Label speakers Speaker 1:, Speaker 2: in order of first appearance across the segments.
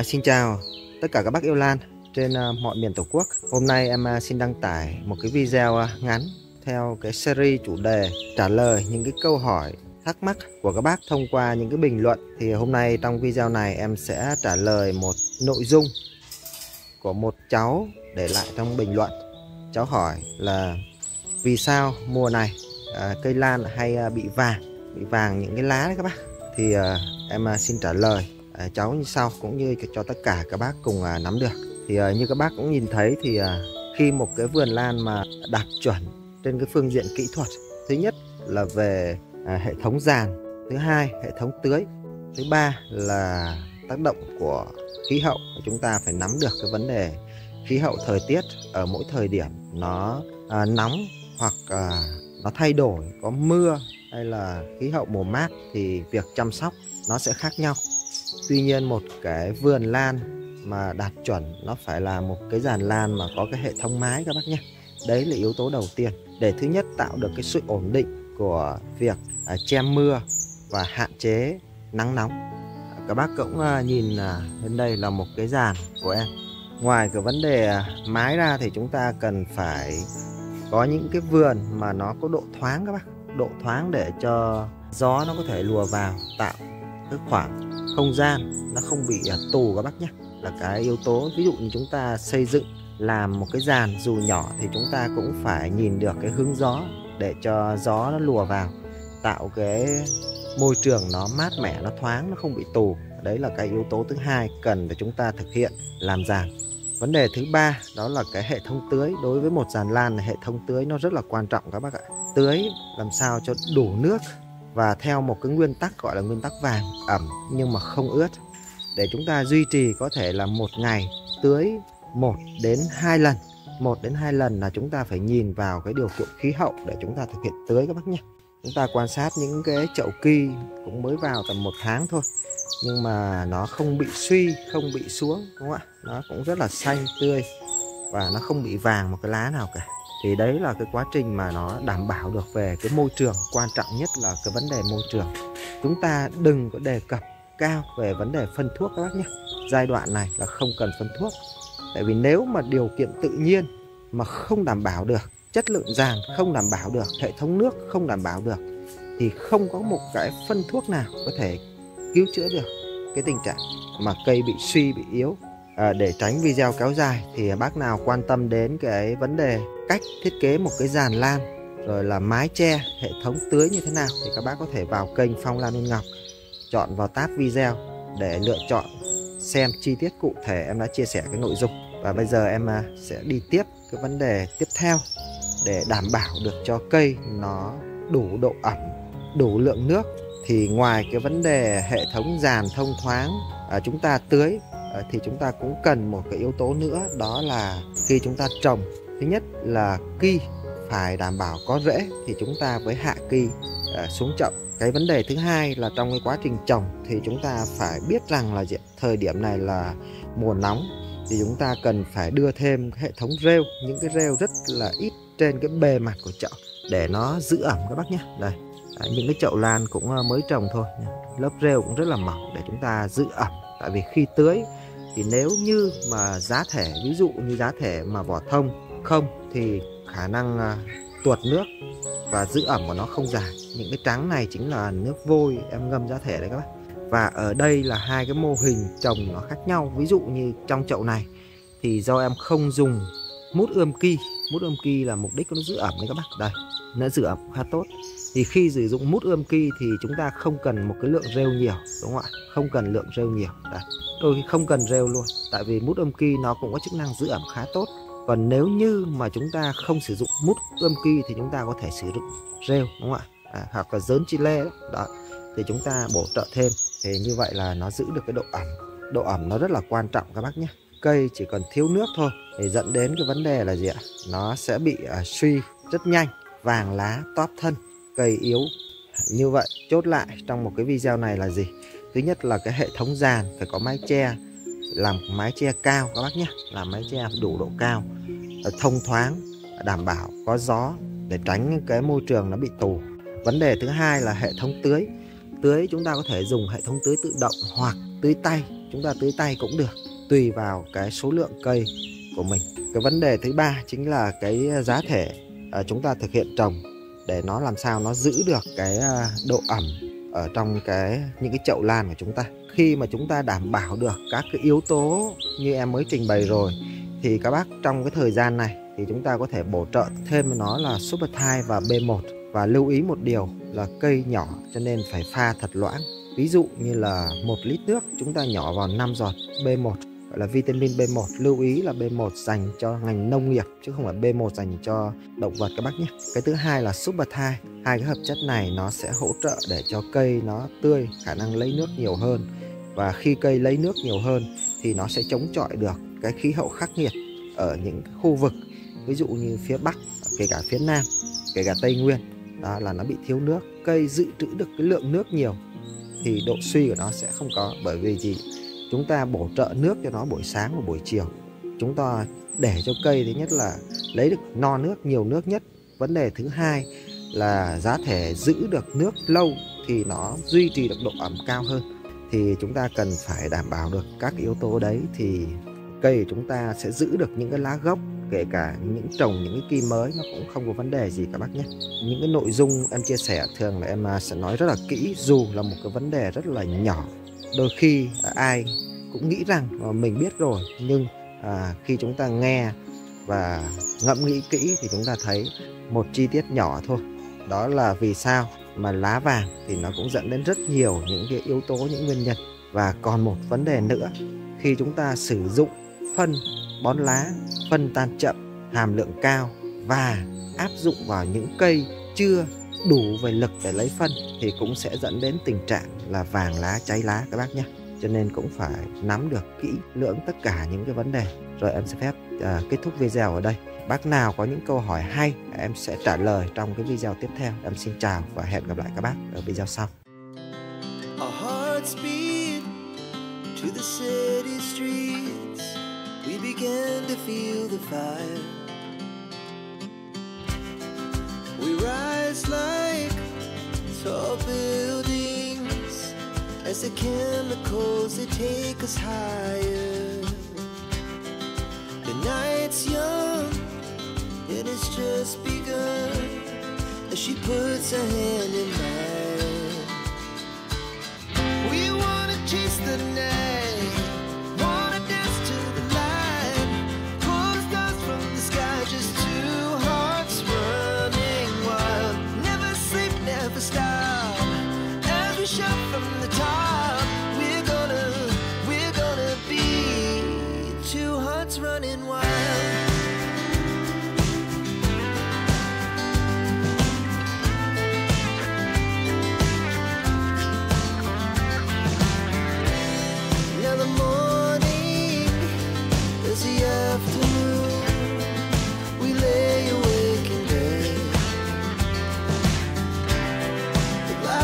Speaker 1: Xin chào tất cả các bác yêu lan trên mọi miền Tổ quốc. Hôm nay em xin đăng tải một cái video ngắn theo cái series chủ đề trả lời những cái câu hỏi thắc mắc của các bác thông qua những cái bình luận. Thì hôm nay trong video này em sẽ trả lời một nội dung của một cháu để lại trong bình luận. Cháu hỏi là vì sao mùa này cây lan hay bị vàng những cái lá đấy các bác. Thì em xin trả lời cháu như sau, cũng như cho tất cả các bác cùng nắm được. Thì như các bác cũng nhìn thấy thì khi một cái vườn lan mà đạt chuẩn trên cái phương diện kỹ thuật, thứ nhất là về hệ thống giàn, thứ hai hệ thống tưới, thứ ba là tác động của khí hậu. Chúng ta phải nắm được cái vấn đề khí hậu thời tiết ở mỗi thời điểm nó nóng hoặc nó thay đổi, có mưa hay là khí hậu mùa mát thì việc chăm sóc nó sẽ khác nhau. Tuy nhiên một cái vườn lan mà đạt chuẩn nó phải là một cái giàn lan mà có cái hệ thống mái các bác nhé. Đấy là yếu tố đầu tiên để thứ nhất tạo được cái sự ổn định của việc che mưa và hạn chế nắng nóng. Các bác cũng nhìn bên đây là một cái giàn của em. Ngoài cái vấn đề mái ra thì chúng ta cần phải có những cái vườn mà nó có độ thoáng các bác. Độ thoáng để cho gió nó có thể lùa vào, tạo cái khoảng không gian nó không bị tù các bác nhé. Là cái yếu tố, ví dụ như chúng ta xây dựng làm một cái giàn dù nhỏ thì chúng ta cũng phải nhìn được cái hướng gió để cho gió nó lùa vào, tạo cái môi trường nó mát mẻ, nó thoáng, nó không bị tù. Đấy là cái yếu tố thứ hai cần để chúng ta thực hiện làm giàn. Vấn đề thứ ba đó là cái hệ thống tưới. Đối với một giàn lan hệ thống tưới nó rất là quan trọng các bác ạ. Tưới làm sao cho đủ nước và theo một cái nguyên tắc gọi là nguyên tắc vàng, ẩm nhưng mà không ướt, để chúng ta duy trì có thể là một ngày tưới 1 đến 2 lần. 1 đến 2 lần là chúng ta phải nhìn vào cái điều kiện khí hậu để chúng ta thực hiện tưới các bác nhé. Chúng ta quan sát những cái chậu ki cũng mới vào tầm 1 tháng thôi, nhưng mà nó không bị suy, không bị xuống, đúng không ạ? Nó cũng rất là xanh tươi và nó không bị vàng một cái lá nào cả. Thì đấy là cái quá trình mà nó đảm bảo được về cái môi trường. Quan trọng nhất là cái vấn đề môi trường. Chúng ta đừng có đề cập cao về vấn đề phân thuốc các bác nhé. Giai đoạn này là không cần phân thuốc. Tại vì nếu mà điều kiện tự nhiên mà không đảm bảo được, chất lượng giàn không đảm bảo được, hệ thống nước không đảm bảo được, thì không có một cái phân thuốc nào có thể cứu chữa được cái tình trạng mà cây bị suy, bị yếu. Để tránh video kéo dài thì bác nào quan tâm đến cái vấn đề cách thiết kế một cái giàn lan, rồi là mái che, hệ thống tưới như thế nào, thì các bác có thể vào kênh Phong Lan Minh Ngọc, chọn vào tab video để lựa chọn xem chi tiết cụ thể em đã chia sẻ cái nội dung. Và bây giờ em sẽ đi tiếp cái vấn đề tiếp theo để đảm bảo được cho cây nó đủ độ ẩm, đủ lượng nước. Thì ngoài cái vấn đề hệ thống giàn thông thoáng chúng ta tưới thì chúng ta cũng cần một cái yếu tố nữa, đó là khi chúng ta trồng, thứ nhất là ki phải đảm bảo có rễ thì chúng ta mới hạ ki xuống chậu. Cái vấn đề thứ hai là trong cái quá trình trồng thì chúng ta phải biết rằng là thời điểm này là mùa nóng, thì chúng ta cần phải đưa thêm hệ thống rêu, những cái rêu rất là ít trên cái bề mặt của chậu để nó giữ ẩm các bác nhé. Đây, những cái chậu lan cũng mới trồng thôi, lớp rêu cũng rất là mỏng để chúng ta giữ ẩm. Tại vì khi tưới thì nếu như mà giá thể, ví dụ như giá thể mà vỏ thông không thì khả năng tuột nước và giữ ẩm của nó không dài. Những cái trắng này chính là nước vôi em ngâm giá thể đấy các bác. Và ở đây là hai cái mô hình trồng nó khác nhau. Ví dụ như trong chậu này thì do em không dùng mút ươm ki. Mút ươm ki là mục đích nó giữ ẩm đấy các bác. Đây, nó giữ ẩm khá tốt. Thì khi sử dụng mút ươm ki thì chúng ta không cần một cái lượng rêu nhiều, đúng không ạ? Không cần lượng rêu nhiều. Đây, đôi khi không cần rêu luôn, tại vì mút ươm ki nó cũng có chức năng giữ ẩm khá tốt. Còn nếu như mà chúng ta không sử dụng mút ươm ki thì chúng ta có thể sử dụng rêu, đúng không ạ? Hoặc là dớn chi lê đó, thì chúng ta bổ trợ thêm. Thì như vậy là nó giữ được cái độ ẩm. Độ ẩm nó rất là quan trọng các bác nhé. Cây chỉ cần thiếu nước thôi thì dẫn đến cái vấn đề là gì ạ? Nó sẽ bị suy rất nhanh, vàng lá, tóp thân, cây yếu. Như vậy chốt lại trong một cái video này là gì? Thứ nhất là cái hệ thống giàn phải có mái che, làm mái che cao các bác nhé, làm mái che đủ độ cao, thông thoáng, đảm bảo có gió để tránh cái môi trường nó bị tù. Vấn đề thứ hai là hệ thống tưới. Tưới chúng ta có thể dùng hệ thống tưới tự động hoặc tưới tay. chúng ta tưới tay cũng được, tùy vào cái số lượng cây của mình. Cái vấn đề thứ ba chính là cái giá thể chúng ta thực hiện trồng để nó làm sao nó giữ được cái độ ẩm ở trong những cái chậu lan của chúng ta. Khi mà chúng ta đảm bảo được các cái yếu tố như em mới trình bày rồi thì các bác trong cái thời gian này thì chúng ta có thể bổ trợ thêm với nó là Super Thai và B1. Và lưu ý một điều là cây nhỏ cho nên phải pha thật loãng. Ví dụ như là 1 lít nước chúng ta nhỏ vào 5 giọt B1, gọi là vitamin B1. Lưu ý là B1 dành cho ngành nông nghiệp chứ không phải B1 dành cho động vật các bác nhé. Cái thứ hai là Super Thai. Hai cái hợp chất này nó sẽ hỗ trợ để cho cây nó tươi, khả năng lấy nước nhiều hơn. Và khi cây lấy nước nhiều hơn thì nó sẽ chống chọi được cái khí hậu khắc nghiệt ở những khu vực ví dụ như phía Bắc, kể cả phía Nam, kể cả Tây Nguyên. Đó là nó bị thiếu nước. Cây dự trữ được cái lượng nước nhiều thì độ suy của nó sẽ không có. Bởi vì gì? Chúng ta bổ trợ nước cho nó buổi sáng và buổi chiều. Chúng ta để cho cây thứ nhất là lấy được no nước, nhiều nước nhất. Vấn đề thứ hai là giá thể giữ được nước lâu thì nó duy trì được độ ẩm cao hơn. Thì chúng ta cần phải đảm bảo được các yếu tố đấy thì cây của chúng ta sẽ giữ được những cái lá gốc, kể cả những trồng những cái kim mới nó cũng không có vấn đề gì các bác nhé. Những cái nội dung em chia sẻ thường là em sẽ nói rất là kỹ, dù là một cái vấn đề rất là nhỏ. Đôi khi ai cũng nghĩ rằng mình biết rồi, nhưng khi chúng ta nghe và ngẫm nghĩ kỹ thì chúng ta thấy một chi tiết nhỏ thôi. Đó là vì sao mà lá vàng thì nó cũng dẫn đến rất nhiều những cái yếu tố, những nguyên nhân. Và còn một vấn đề nữa, khi chúng ta sử dụng phân bón lá, phân tan chậm, hàm lượng cao và áp dụng vào những cây chưa đủ về lực để lấy phân thì cũng sẽ dẫn đến tình trạng là vàng lá, cháy lá các bác nhé. Cho nên cũng phải nắm được kỹ lưỡng tất cả những cái vấn đề. Rồi em sẽ phép kết thúc video ở đây. Bác nào có những câu hỏi hay em sẽ trả lời trong cái video tiếp theo. Em xin chào và hẹn gặp lại các bác ở video sau.
Speaker 2: To the city streets, we began to feel the fire. We rise like tall buildings as the chemicals they take us higher. The night's young, it has just begun as she puts her hand in mine. We wanna chase the night, wanna dance to the light, pull the stars from the sky, just two hearts running wild. Never sleep, never stop, as we shout from the top. We're gonna be two hearts running wild.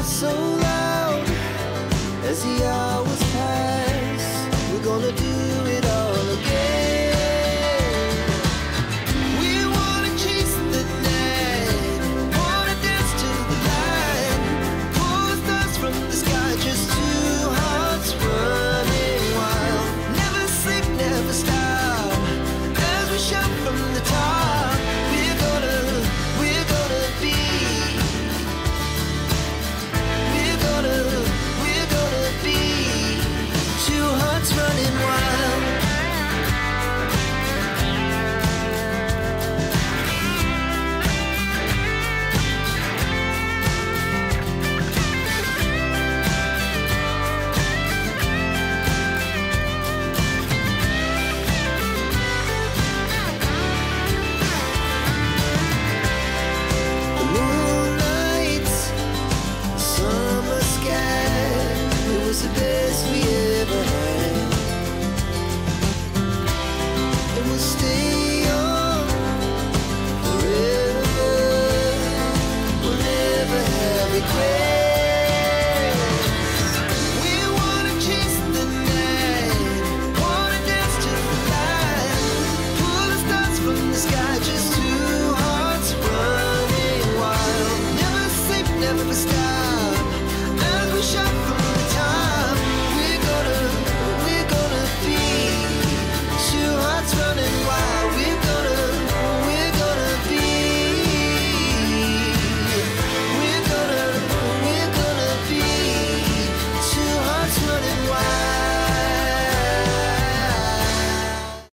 Speaker 2: So loud as the hours pass, we're gonna do